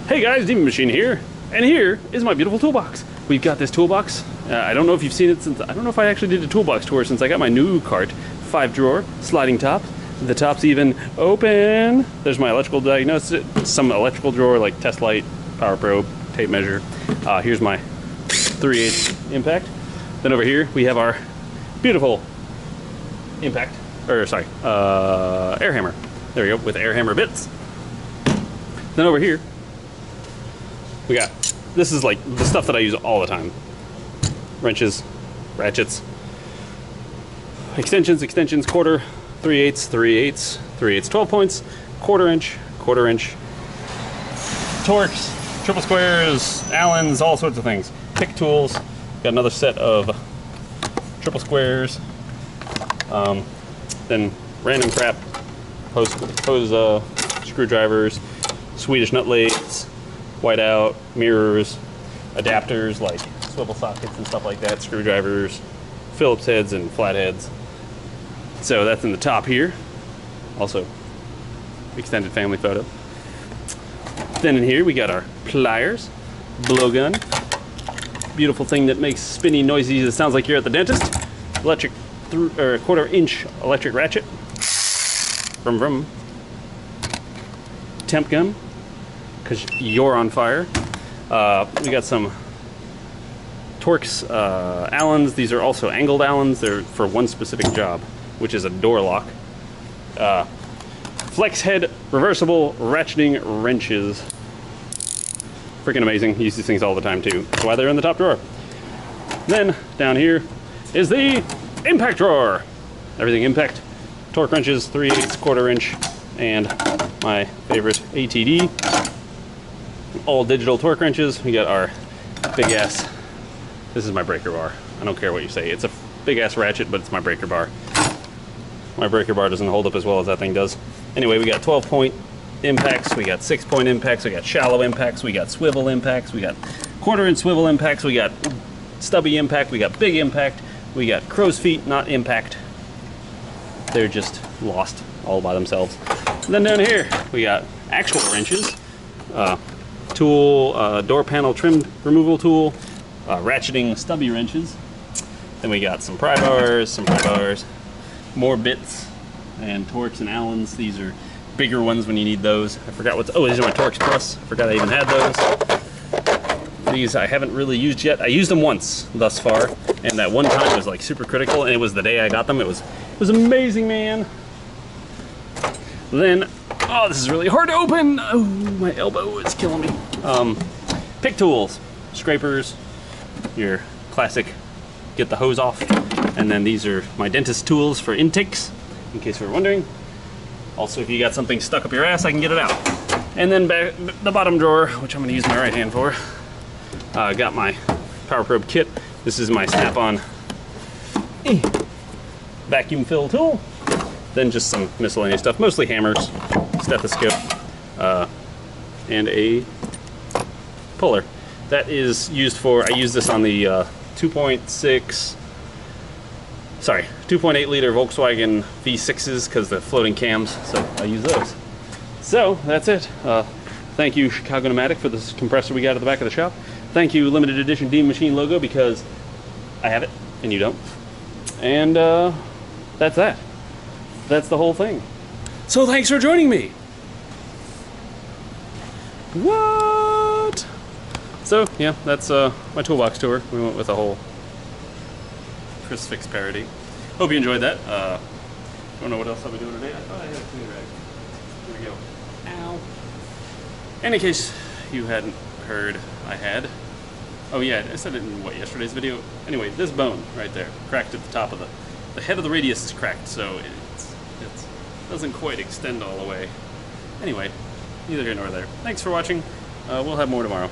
Hey guys, Demon Machine here, and here is my beautiful toolbox. We've got this toolbox. I don't know if you've seen it since, I don't know if I actually did a toolbox tour since I got my new cart. 5-drawer, sliding top. The top's even open. There's my electrical diagnosis, some electrical drawer like test light, power probe, tape measure. Here's my 3/8 impact. Then over here we have our beautiful air hammer. There we go, with air hammer bits. Then over here, we got, this is like the stuff that I use all the time. Wrenches, ratchets, extensions, quarter, 3/8, 12 points, quarter inch, Torx, triple squares, Allens, all sorts of things. Pick tools, got another set of triple squares, then random crap, hose screwdrivers, Swedish nut lathes, whiteout, mirrors, adapters like swivel sockets and stuff like that, screwdrivers, Phillips heads and flatheads. So that's in the top here. Also, extended family photo. Then in here we got our pliers, blowgun, beautiful thing that makes spinny noises. It sounds like you're at the dentist. Electric, or 1/4 inch electric ratchet. Vroom vroom. Temp gun, because you're on fire. We got some Torx Allens. These are also angled Allens. They're for one specific job, which is a door lock. Flex head reversible ratcheting wrenches. Freaking amazing. Use these things all the time too. That's why they're in the top drawer. Then down here is the impact drawer. Everything impact. Torque wrenches, 3/8, 1/4 inch, and my favorite ATD. All digital torque wrenches. We got our big ass. This is my breaker bar. I don't care what you say. It's a big ass ratchet, but it's my breaker bar. My breaker bar doesn't hold up as well as that thing does. Anyway, we got 12-point impacts, we got 6-point impacts, we got shallow impacts, we got swivel impacts, we got 1/4 inch swivel impacts, we got stubby impact, we got big impact, we got crow's feet, not impact. They're just lost all by themselves. And then down here, we got actual wrenches, tool, door panel trim removal tool, ratcheting stubby wrenches. Then we got some pry bars, more bits, and Torx and Allens. These are bigger ones when you need those. I forgot what's, oh, these are my Torx Plus. I forgot I even had those. These I haven't really used yet. I used them once thus far, and that one time was like super critical, and it was the day I got them. It was amazing, man. Then, oh, this is really hard to open. Oh, my elbow is killing me. Pick tools, scrapers, your classic get the hose off. And then these are my dentist tools for intakes, in case you were wondering. Also, if you got something stuck up your ass, I can get it out. And then back the bottom drawer, which I'm gonna use my right hand for, got my power probe kit. This is my snap-on vacuum fill tool. Then just some miscellaneous stuff, mostly hammers, stethoscope, and a puller. That is used for, I use this on the 2.8 liter Volkswagen V6s because the floating cams, so I use those. So that's it. Thank you Chicago Pneumatic for this compressor we got at the back of the shop. Thank you limited edition Demon Machine logo because I have it and you don't. And that's that. That's the whole thing. So thanks for joining me. What? So yeah, that's my toolbox tour. We went with a whole crucifix parody. Hope you enjoyed that. Don't know what else I'll be doing today. I thought I had a clean rag. Here we go. Ow. And in case you hadn't heard, I had. Oh yeah, I said it in yesterday's video. Anyway, this bone right there, cracked at the top of the head of the radius is cracked, so it doesn't quite extend all the way. Anyway, neither here nor there. Thanks for watching. We'll have more tomorrow.